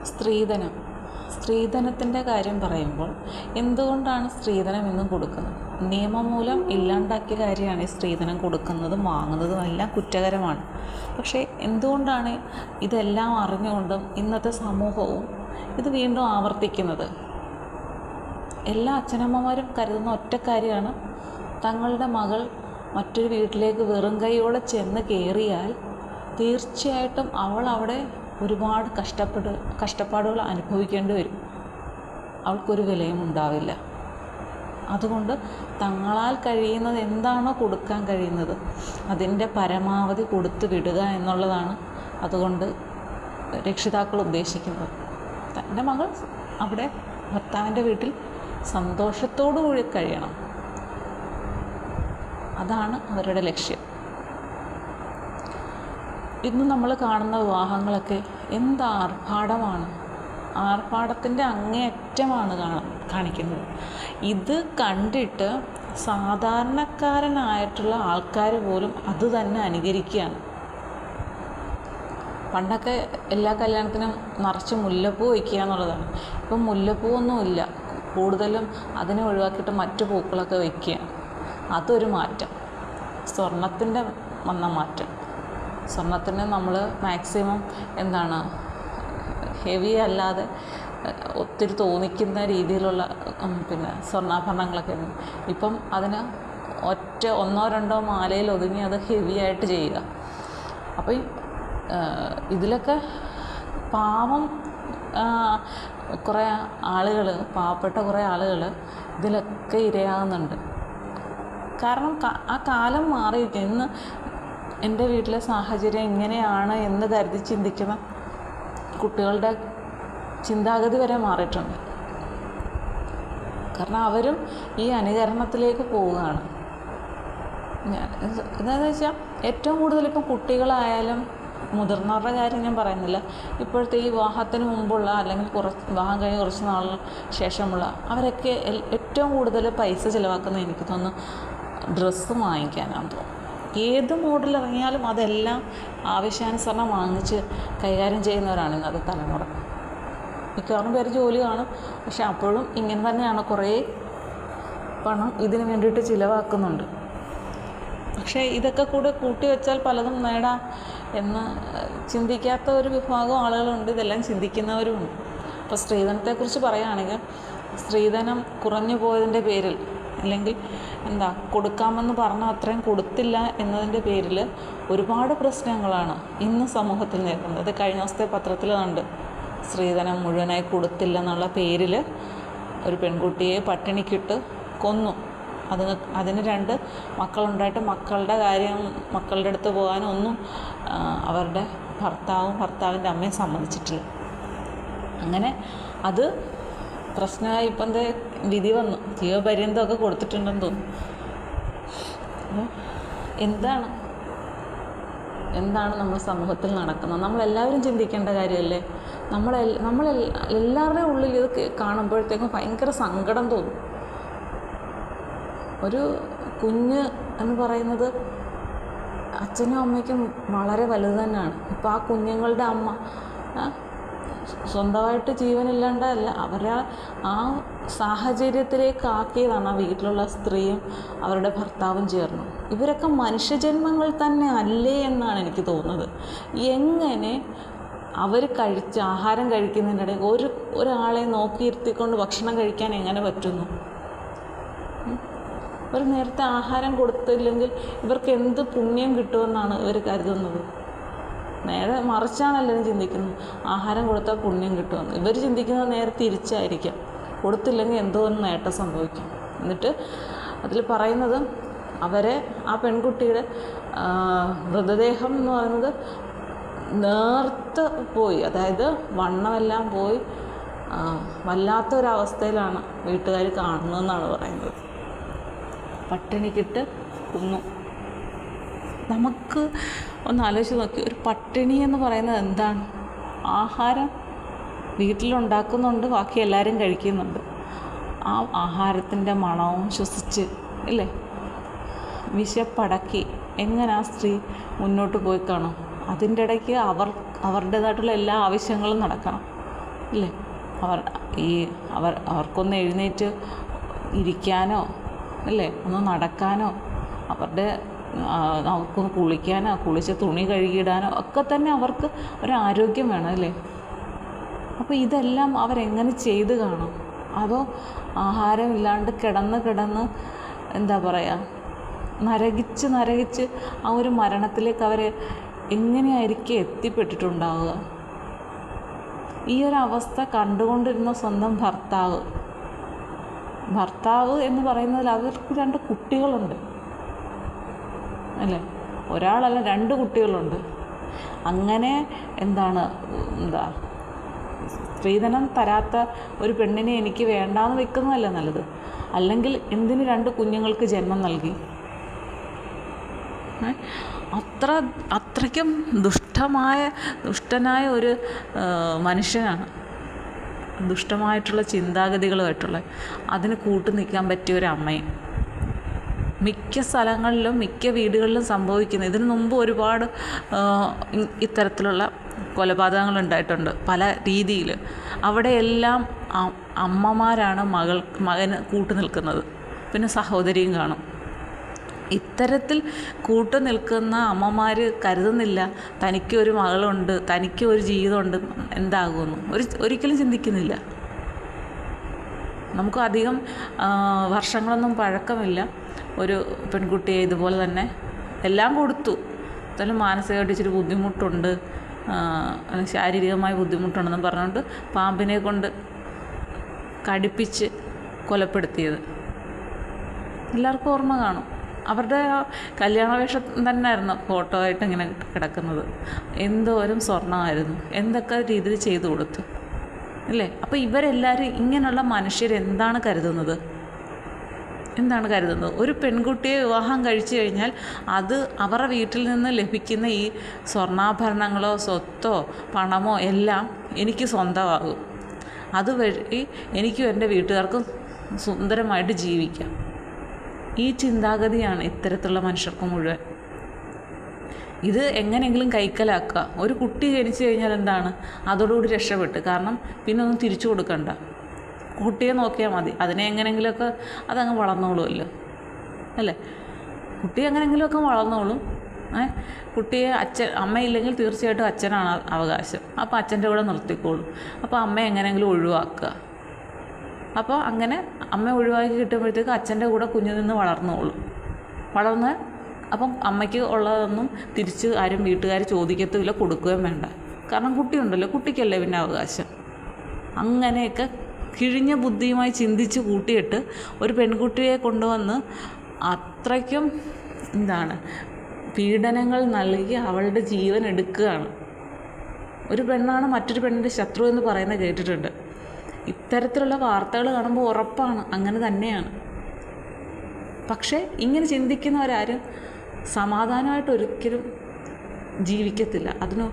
സ്ത്രീധനം. സ്ത്രീധനത്തിൻ്റെ കാര്യം പറയുമ്പോൾ എന്തുകൊണ്ടാണ് സ്ത്രീധനം ഇന്നും കൊടുക്കുന്നത്? നിയമം മൂലം ഇല്ലാണ്ടാക്കിയ കാര്യമാണ് ഈ സ്ത്രീധനം കൊടുക്കുന്നതും വാങ്ങുന്നതും എല്ലാം കുറ്റകരമാണ്. പക്ഷേ എന്തുകൊണ്ടാണ് ഇതെല്ലാം അറിഞ്ഞുകൊണ്ടും ഇന്നത്തെ സമൂഹവും ഇത് വീണ്ടും ആവർത്തിക്കുന്നത്? എല്ലാ അച്ഛനമ്മമാരും കരുതുന്ന ഒറ്റ കാര്യമാണ്, തങ്ങളുടെ മകൾ മറ്റൊരു വീട്ടിലേക്ക് വെറും കൈയോടെ ചെന്ന് കയറിയാൽ തീർച്ചയായിട്ടും അവൾ അവിടെ ഒരുപാട് കഷ്ടപ്പാടുകൾ അനുഭവിക്കേണ്ടി വരും. അവൾക്കൊരു വിലയും ഉണ്ടാവില്ല. അതുകൊണ്ട് തങ്ങളാൽ കഴിയുന്നത് എന്താണോ കൊടുക്കാൻ കഴിയുന്നത് അതിൻ്റെ പരമാവധി കൊടുത്തു വിടുക എന്നുള്ളതാണ് അതുകൊണ്ട് രക്ഷിതാക്കൾ ഉദ്ദേശിക്കുന്നത്. തൻ്റെ മകൾ അവിടെ ഭർത്താവിൻ്റെ വീട്ടിൽ സന്തോഷത്തോടു കൂടി കഴിയണം, അതാണ് അവരുടെ ലക്ഷ്യം. ഇന്ന് നമ്മൾ കാണുന്ന വിവാഹങ്ങളൊക്കെ എന്ത് ആർഭാടമാണ്, ആർഭാടത്തിൻ്റെ അങ്ങേയറ്റമാണ് കാണിക്കുന്നത്. ഇത് കണ്ടിട്ട് സാധാരണക്കാരനായിട്ടുള്ള ആൾക്കാർ പോലും അത് തന്നെ അനുകരിക്കുകയാണ്. പണ്ടൊക്കെ എല്ലാ കല്യാണത്തിനും നിറച്ച് മുല്ലപ്പൂ വയ്ക്കുക എന്നുള്ളതാണ്. ഇപ്പം മുല്ലപ്പൂവൊന്നുമില്ല, കൂടുതലും അതിനെ ഒഴിവാക്കിയിട്ട് മറ്റു പൂക്കളൊക്കെ വയ്ക്കുകയാണ്. അതൊരു മാറ്റം, സ്വർണത്തിൻ്റെ വന്ന മാറ്റം. സ്വർണത്തിന് നമ്മൾ മാക്സിമം ഹെവി അല്ലാതെ ഒത്തിരി തോന്നിക്കുന്ന രീതിയിലുള്ള സ്വർണ്ണാഭരണങ്ങളൊക്കെ ഉണ്ട്. ഇപ്പം അതിന് ഒന്നോ രണ്ടോ മാലയിൽ ഒതുങ്ങി അത് ഹെവി ആയിട്ട് ചെയ്യുക. അപ്പോൾ ഇതിലൊക്കെ പാവം കുറേ ആളുകൾ, പാവപ്പെട്ട കുറേ ആളുകൾ ഇതിലൊക്കെ ഇരയാകുന്നുണ്ട്. കാരണം ആ കാലം മാറിയിരിക്കും. ഇന്ന് എൻ്റെ വീട്ടിലെ സാഹചര്യം ഇങ്ങനെയാണ് എന്ന് കരുതി ചിന്തിക്കുന്ന കുട്ടികളുടെ ചിന്താഗതി വരെ മാറിയിട്ടുണ്ട്. കാരണം അവരും ഈ അനുകരണത്തിലേക്ക് പോവുകയാണ്. എന്താണെന്ന് വെച്ചാൽ ഏറ്റവും കൂടുതൽ ഇപ്പം കുട്ടികളായാലും മുതിർന്നവരുടെ കാര്യം ഞാൻ പറയുന്നില്ല, ഇപ്പോഴത്തെ ഈ വിവാഹത്തിന് മുമ്പുള്ള അല്ലെങ്കിൽ വിവാഹം കഴിഞ്ഞ് കുറച്ച് നാളിന് ശേഷമുള്ള അവരൊക്കെ ഏറ്റവും കൂടുതൽ പൈസ ചിലവാക്കുന്നത് എനിക്ക് തോന്നുന്നു ഡ്രസ്സ് വാങ്ങിക്കാനാണെന്ന് തോന്നുന്നു. ഏത് മോഡൽ ഇറങ്ങിയാലും അതെല്ലാം ആവശ്യാനുസരണം വാങ്ങിച്ച് കൈകാര്യം ചെയ്യുന്നവരാണ് ഇന്നത്തെ തലമുറ. മിക്കവാറും പേര് ജോലി കാണും, പക്ഷെ അപ്പോഴും ഇങ്ങനെ തന്നെയാണ്, കുറേ പണം ഇതിന് വേണ്ടിയിട്ട് ചിലവാക്കുന്നുണ്ട്. പക്ഷേ ഇതൊക്കെ കൂടെ കൂട്ടി വെച്ചാൽ പലതും നേടാം എന്ന് ചിന്തിക്കാത്ത ഒരു വിഭാഗം ആളുകളുണ്ട്, ഇതെല്ലാം ചിന്തിക്കുന്നവരുമുണ്ട്. അപ്പോൾ സ്ത്രീധനത്തെക്കുറിച്ച് പറയുകയാണെങ്കിൽ, സ്ത്രീധനം കുറഞ്ഞു പോയതിൻ്റെ പേരിൽ അല്ലെങ്കിൽ കൊടുക്കാമെന്ന് പറഞ്ഞാൽ അത്രയും കൊടുത്തില്ല എന്നതിൻ്റെ പേരിൽ ഒരുപാട് പ്രശ്നങ്ങളാണ് ഇന്ന് സമൂഹത്തിൽ നേരിടുന്നത്. അത് കഴിഞ്ഞ ദിവസത്തെ പത്രത്തിൽ കണ്ട്, സ്ത്രീധനം മുഴുവനായി കൊടുത്തില്ല എന്നുള്ള പേരിൽ ഒരു പെൺകുട്ടിയെ പട്ടിണിക്കിട്ട് കൊന്നു. അതിന് 2 മക്കളുണ്ടായിട്ട് മക്കളുടെ അടുത്ത് പോകാനൊന്നും അവരുടെ ഭർത്താവിൻ്റെ അമ്മയും സമ്മതിച്ചിട്ടില്ല. അങ്ങനെ അത് പ്രശ്നമായി. ഇപ്പം വിധി വന്നു, ജീവപര്യന്തമൊക്കെ കൊടുത്തിട്ടുണ്ടെന്ന് തോന്നുന്നു. അപ്പോൾ എന്താണ് നമ്മുടെ സമൂഹത്തിൽ നടക്കുന്നത്? നമ്മളെല്ലാവരും ചിന്തിക്കേണ്ട കാര്യമല്ലേ? എല്ലാവരുടെയും ഉള്ളിൽ ഇത് കാണുമ്പോഴത്തേക്കും ഭയങ്കര സങ്കടം തോന്നും. ഒരു കുഞ്ഞ് എന്ന് പറയുന്നത് അച്ഛനും അമ്മയ്ക്കും വളരെ വലുത് തന്നെയാണ്. ഇപ്പോൾ ആ കുഞ്ഞുങ്ങളുടെ അമ്മ സ്വന്തമായിട്ട് ജീവനില്ലാണ്ടല്ല, അവരെ ആ സാഹചര്യത്തിലേക്ക് ആക്കിയതാണ് ആ വീട്ടിലുള്ള സ്ത്രീയും അവരുടെ ഭർത്താവും ചേർന്നു. ഇവരൊക്കെ മനുഷ്യജന്മങ്ങൾ തന്നെ അല്ലേ എന്നാണ് എനിക്ക് തോന്നുന്നത്. എങ്ങനെ അവർ ആഹാരം കഴിക്കുന്നതിനിടയിൽ ഒരാളെ നോക്കിയിരുത്തിക്കൊണ്ട് ഭക്ഷണം കഴിക്കാൻ എങ്ങനെ പറ്റുന്നു? ഒരു നേരത്തെ ആഹാരം കൊടുത്തില്ലെങ്കിൽ ഇവർക്ക് എന്ത് പുണ്യം കിട്ടുമെന്നാണ് ഇവർ കരുതുന്നത്. നേരെ മറിച്ചാണല്ലോ ചിന്തിക്കുന്നത്, ആഹാരം കൊടുത്താൽ പുണ്യം കിട്ടുമെന്ന്. ഇവർ ചിന്തിക്കുന്നത് നേരെ തിരിച്ചായിരിക്കാം, കൊടുത്തില്ലെങ്കിൽ എന്തോ ഒന്ന് നേട്ടം സംഭവിക്കും. എന്നിട്ട് അതിൽ പറയുന്നത് ആ പെൺകുട്ടിയുടെ മൃതദേഹം എന്ന് പറയുന്നത് നേർത്ത് പോയി, അതായത് വണ്ണമെല്ലാം പോയി വല്ലാത്തൊരവസ്ഥയിലാണ് വീട്ടുകാർ കാണുന്നതെന്നാണ് പറയുന്നത്. പട്ടിണിക്കിട്ട് കൊന്നു. നമുക്ക് ഒന്ന് ആലോചിച്ച് നോക്കി, ഒരു പട്ടിണി എന്ന് പറയുന്നത് എന്താണ്? ആഹാരം വീട്ടിലുണ്ടാക്കുന്നുണ്ട്, ബാക്കി എല്ലാവരും കഴിക്കുന്നുണ്ട്. ആ ആഹാരത്തിൻ്റെ മണവും ശ്വസിച്ച് ഇല്ലേ, വിശപ്പടക്കി എങ്ങനെ ആ സ്ത്രീ മുന്നോട്ട് പോയി കാണും? അതിൻ്റെ ഇടയ്ക്ക് അവരുടേതായിട്ടുള്ള എല്ലാ ആവശ്യങ്ങളും നടക്കണം. ഇല്ലേ? അവർ ഈ അവർക്കൊന്ന് എഴുന്നേറ്റ് ഇരിക്കാനോ അല്ലേ, ഒന്ന് നടക്കാനോ, അവർക്കൊന്ന് കുളിക്കാനോ, കുളിച്ച് തുണി കഴുകിയിടാനോ ഒക്കെ തന്നെ അവർക്ക് ഒരാരോഗ്യം വേണം അല്ലേ? അപ്പോൾ ഇതെല്ലാം അവരെങ്ങനെ ചെയ്ത് കാണും? അതോ ആഹാരമില്ലാണ്ട് കിടന്ന് എന്താ പറയുക, നരകിച്ച് ആ ഒരു മരണത്തിലേക്ക് അവർ എങ്ങനെയായിരിക്കും എത്തിപ്പെട്ടിട്ടുണ്ടാവുക? ഈ ഒരു അവസ്ഥ കണ്ടുകൊണ്ടിരുന്ന സ്വന്തം ഭർത്താവ് എന്ന് പറയുന്നതിൽ അവർക്ക് 2 കുട്ടികളുണ്ട് അല്ലേ? ഒരാളല്ല, 2 കുട്ടികളുണ്ട്. അങ്ങനെ സ്ത്രീധനം തരാത്ത ഒരു പെണ്ണിനെ എനിക്ക് വേണ്ടാന്ന് വെക്കുന്നതല്ല നല്ലത്. അല്ലെങ്കിൽ എന്തിന് 2 കുഞ്ഞുങ്ങൾക്ക് ജന്മം നൽകി? അത്രയ്ക്കും ദുഷ്ടനായ ഒരു മനുഷ്യനാണ്. ദുഷ്ടമായിട്ടുള്ള ചിന്താഗതികളുമായിട്ടുള്ള അതിന് കൂട്ടു നിൽക്കാൻ പറ്റിയ ഒരു അമ്മയും. മിക്ക സ്ഥലങ്ങളിലും മിക്ക വീടുകളിലും സംഭവിക്കുന്നത്, ഇതിനു മുമ്പ് ഒരുപാട് ഇത്തരത്തിലുള്ള കൊലപാതകങ്ങൾ ഉണ്ടായിട്ടുണ്ട് പല രീതിയിൽ. അവിടെയെല്ലാം അമ്മമാരാണ് മകന് കൂട്ടു നിൽക്കുന്നത്, പിന്നെ സഹോദരിയും കാണും. ഇത്തരത്തിൽ കൂട്ടു നിൽക്കുന്ന അമ്മമാർ കരുതുന്നില്ല തനിക്കൊരു മകളുണ്ട്, തനിക്കൊരു ജീവിതമുണ്ട്, എന്താകുമെന്ന് ഒരിക്കലും ചിന്തിക്കുന്നില്ല. നമുക്ക് അധികം വർഷങ്ങളൊന്നും പഴക്കമില്ല. ഒരു പെൺകുട്ടിയെ ഇതുപോലെ തന്നെ എല്ലാം കൊടുത്തു, എന്നാലും മാനസികമായിട്ട് ഇച്ചിരി ബുദ്ധിമുട്ടുണ്ട്, ശാരീരികമായ ബുദ്ധിമുട്ടുണ്ടെന്നും പറഞ്ഞുകൊണ്ട് പാമ്പിനെ കൊണ്ട് കടിപ്പിച്ച് കൊലപ്പെടുത്തിയത് എല്ലാവർക്കും ഓർമ്മ കാണും. അവരുടെ കല്യാണ വേഷം തന്നെയായിരുന്നു ഫോട്ടോ ആയിട്ട് ഇങ്ങനെ കിടക്കുന്നത്. എന്തോരം സ്വർണ്ണമായിരുന്നു, എന്തൊക്കെ രീതിയിൽ ചെയ്തു കൊടുത്തു അല്ലേ? അപ്പോൾ ഇവരെല്ലാവരും ഇങ്ങനെയുള്ള മനുഷ്യരെന്താണ് കരുതുന്നത്? ഒരു പെൺകുട്ടിയെ വിവാഹം കഴിച്ചു കഴിഞ്ഞാൽ അത് അവരുടെ വീട്ടിൽ നിന്ന് ലഭിക്കുന്ന ഈ സ്വർണ്ണാഭരണങ്ങളോ സ്വത്തോ പണമോ എല്ലാം എനിക്ക് സ്വന്തമാകും, അതുവഴി എനിക്കും എൻ്റെ വീട്ടുകാർക്കും സുന്ദരമായിട്ട് ജീവിക്കാം. ഈ ചിന്താഗതിയാണ് ഇത്തരത്തിലുള്ള മനുഷ്യർക്ക് മുഴുവൻ. ഇത് എങ്ങനെയെങ്കിലും കൈക്കലാക്കുക. ഒരു കുട്ടി ജനിച്ചു കഴിഞ്ഞാൽ അതോടുകൂടി രക്ഷപ്പെട്ട്. കാരണം പിന്നെ ഒന്നും തിരിച്ചു കൊടുക്കണ്ട, കുട്ടിയെ നോക്കിയാൽ മതി. അതിനെ എങ്ങനെയെങ്കിലുമൊക്കെ അതങ്ങ് വളർന്നോളുമല്ലോ അല്ലേ? കുട്ടി എങ്ങനെയെങ്കിലുമൊക്കെ വളർന്നോളും. കുട്ടിയെ അമ്മയില്ലെങ്കിൽ തീർച്ചയായിട്ടും അച്ഛനാണ് അവകാശം. അപ്പോൾ അച്ഛൻ്റെ കൂടെ നിർത്തിക്കോളും. അപ്പോൾ അമ്മയെ എങ്ങനെയെങ്കിലും ഒഴിവാക്കുക. അപ്പോൾ അങ്ങനെ അമ്മ ഒഴിവാക്കി കിട്ടുമ്പോഴത്തേക്ക് അച്ഛൻ്റെ കൂടെ കുഞ്ഞു നിന്ന് വളർന്ന് അപ്പം അമ്മയ്ക്ക് ഉള്ളതൊന്നും തിരിച്ച് ആരും വീട്ടുകാർ ചോദിക്കത്തുമില്ല, കൊടുക്കുകയും വേണ്ട. കാരണം കുട്ടിയുണ്ടല്ലോ, കുട്ടിക്കല്ലേ പിന്നെ അവകാശം. അങ്ങനെയൊക്കെ കിഴിഞ്ഞ ബുദ്ധിയുമായി ചിന്തിച്ച് കൂട്ടിയിട്ട് ഒരു പെൺകുട്ടിയെ കൊണ്ടുവന്ന് അത്രയ്ക്കും പീഡനങ്ങൾ നൽകി അവളുടെ ജീവൻ എടുക്കുകയാണ്. ഒരു പെണ്ണാണ് മറ്റൊരു പെണ്ണിൻ്റെ ശത്രു എന്ന് പറയുന്നത് കേട്ടിട്ടുണ്ട്. ഇത്തരത്തിലുള്ള വാർത്തകൾ കാണുമ്പോൾ ഉറപ്പാണ് അങ്ങനെ തന്നെയാണ്. പക്ഷേ ഇങ്ങനെ ചിന്തിക്കുന്നവരാരും സമാധാനമായിട്ട് ഒരിക്കലും ജീവിക്കത്തില്ല. അതിന്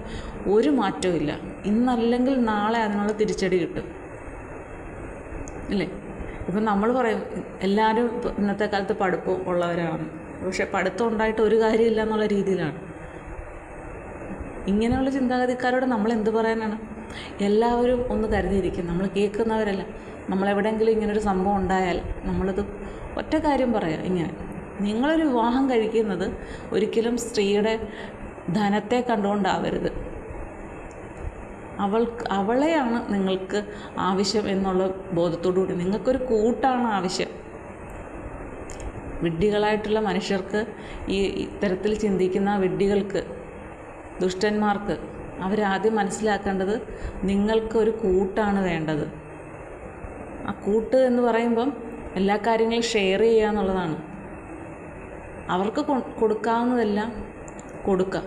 ഒരു മാറ്റവും ഇല്ല. ഇന്നല്ലെങ്കിൽ നാളെ അതിനുള്ള തിരിച്ചടി കിട്ടും ഇല്ലേ? ഇപ്പം നമ്മൾ പറയും എല്ലാവരും ഇന്നത്തെ കാലത്ത് പഠിത്തം ഉള്ളവരാണ്, പക്ഷെ പഠിത്തം ഉണ്ടായിട്ട് ഒരു കാര്യമില്ല എന്നുള്ള രീതിയിലാണ്. ഇങ്ങനെയുള്ള ചിന്താഗതിക്കാരോട് നമ്മൾ എന്ത് പറയാനാണ്? എല്ലാവരും ഒന്ന് കരുതിയിരിക്കും. നമ്മൾ കേൾക്കുന്നവരല്ല. നമ്മളെവിടെയെങ്കിലും ഇങ്ങനൊരു സംഭവം ഉണ്ടായാൽ നമ്മളത് ഒറ്റ കാര്യം പറയാം, ഇങ്ങനെ നിങ്ങളൊരു വിവാഹം കഴിക്കുന്നത് ഒരിക്കലും സ്ത്രീയുടെ ധനത്തെ കണ്ടുകൊണ്ടാവരുത്. അവളെയാണ് നിങ്ങൾക്ക് ആവശ്യം എന്നുള്ള ബോധത്തോടു കൂടി. നിങ്ങൾക്കൊരു കൂട്ടാണ് ആവശ്യം. വിഡ്ഢികളായിട്ടുള്ള മനുഷ്യർക്ക്, ഈ ഇത്തരത്തിൽ ചിന്തിക്കുന്ന വിഡ്ഢികൾക്ക്, ദുഷ്ടന്മാർക്ക് അവരാദ്യം മനസ്സിലാക്കേണ്ടത് നിങ്ങൾക്കൊരു കൂട്ടാണ് വേണ്ടത്. ആ കൂട്ട് എന്ന് പറയുമ്പം എല്ലാ കാര്യങ്ങളും ഷെയർ ചെയ്യുക എന്നുള്ളതാണ്. അവർക്ക് കൊടുക്കാവുന്നതെല്ലാം കൊടുക്കുക,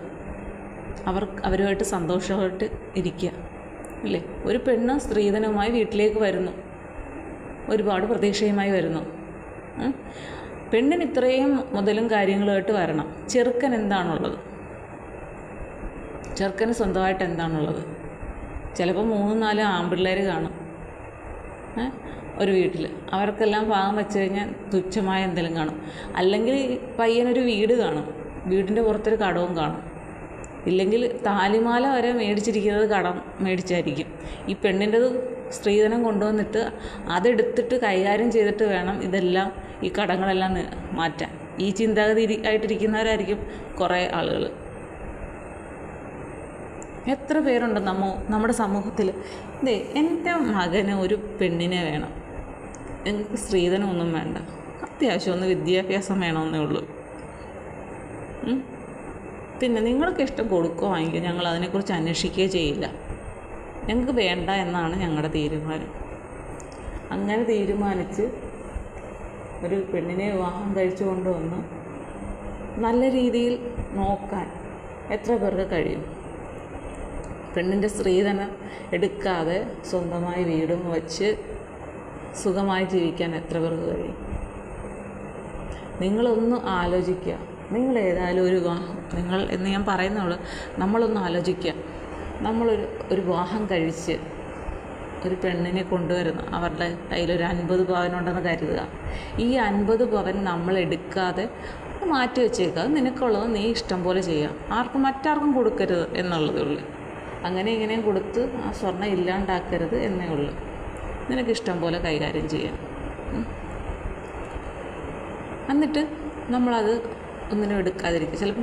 അവരുമായിട്ട് സന്തോഷമായിട്ട് ഇരിക്കുക അല്ലേ? ഒരു പെണ്ണ് സ്ത്രീധനവുമായി വീട്ടിലേക്ക് വരുന്നു, ഒരുപാട് പ്രതീക്ഷയുമായി വരുന്നു. പെണ്ണിന് ഇത്രയും മുതലും കാര്യങ്ങളുമായിട്ട് വരണം. ചെറുക്കൻ എന്താണുള്ളത്? ചെറുക്കന് സ്വന്തമായിട്ട് എന്താണുള്ളത്? ചിലപ്പോൾ 3-4 ആൺപിള്ളേർ കാണും ഒരു വീട്ടിൽ. അവർക്കെല്ലാം പാകം വെച്ച് കഴിഞ്ഞാൽ തുച്ഛമായ എന്തെങ്കിലും കാണും. അല്ലെങ്കിൽ പയ്യനൊരു വീട് കാണും, വീടിൻ്റെ പുറത്തൊരു കടവും കാണും. ഇല്ലെങ്കിൽ താലിമാല വരെ മേടിച്ചിരിക്കുന്നത് കടം മേടിച്ചായിരിക്കും. ഈ പെണ്ണിൻ്റെത് സ്ത്രീധനം കൊണ്ടുവന്നിട്ട് അതെടുത്തിട്ട് കൈകാര്യം ചെയ്തിട്ട് വേണം ഇതെല്ലാം ഈ കടങ്ങളെല്ലാം മാറ്റാൻ. ഈ ചിന്താഗതി ആയിട്ടിരിക്കുന്നവരായിരിക്കും കുറേ ആളുകൾ. എത്ര പേരുണ്ട് നമ്മുടെ സമൂഹത്തിൽ, എൻ്റെ മകന് ഒരു പെണ്ണിനെ വേണം, എനിക്ക് സ്ത്രീധനമൊന്നും വേണ്ട, അത്യാവശ്യം ഒന്ന് വിദ്യാഭ്യാസം വേണമെന്നേ ഉള്ളൂ, പിന്നെ നിങ്ങൾക്ക് ഇഷ്ടം കൊടുക്കുകയോ വാങ്ങിക്കുക, ഞങ്ങൾ അതിനെക്കുറിച്ച് അന്വേഷിക്കുകയോ ചെയ്യില്ല, ഞങ്ങൾക്ക് വേണ്ട എന്നാണ് ഞങ്ങളുടെ തീരുമാനം. അങ്ങനെ തീരുമാനിച്ച് ഒരു പെണ്ണിനെ വിവാഹം കഴിച്ചു കൊണ്ടുവന്ന് നല്ല രീതിയിൽ നോക്കാൻ എത്ര പേർക്ക് കഴിയും? പെണ്ണിൻ്റെ സ്ത്രീധനം എടുക്കാതെ സ്വന്തമായി വീടും വച്ച് സുഖമായി ജീവിക്കാൻ എത്ര പേർക്ക് കഴിയും? നിങ്ങളൊന്ന് ആലോചിക്കുക. നിങ്ങൾ ഏതായാലും നിങ്ങൾ എന്ന് ഞാൻ പറയുന്നുള്ളൂ, നമ്മളൊന്ന് ആലോചിക്കുക. ഒരു വിവാഹം കഴിച്ച് ഒരു പെണ്ണിനെ കൊണ്ടുവരുന്നു, അവരുടെ കയ്യിലൊരു 50 പവനുണ്ടെന്ന് കരുതുക. ഈ 50 പവൻ നമ്മൾ എടുക്കാതെ മാറ്റി വെച്ചേക്കുക. അത് നിനക്കുള്ളത് നീ ഇഷ്ടം പോലെ ചെയ്യുക, മറ്റാർക്കും കൊടുക്കരുത് എന്നുള്ളതേ ഉള്ളൂ. അങ്ങനെ ഇങ്ങനെയും കൊടുത്ത് ആ സ്വർണ്ണം ഇല്ലാണ്ടാക്കരുത് എന്നേ ഉള്ളൂ. നിനക്കിഷ്ടം പോലെ കൈകാര്യം ചെയ്യാം. എന്നിട്ട് നമ്മളത് ഒന്നിനും എടുക്കാതിരിക്കുക. ചിലപ്പോൾ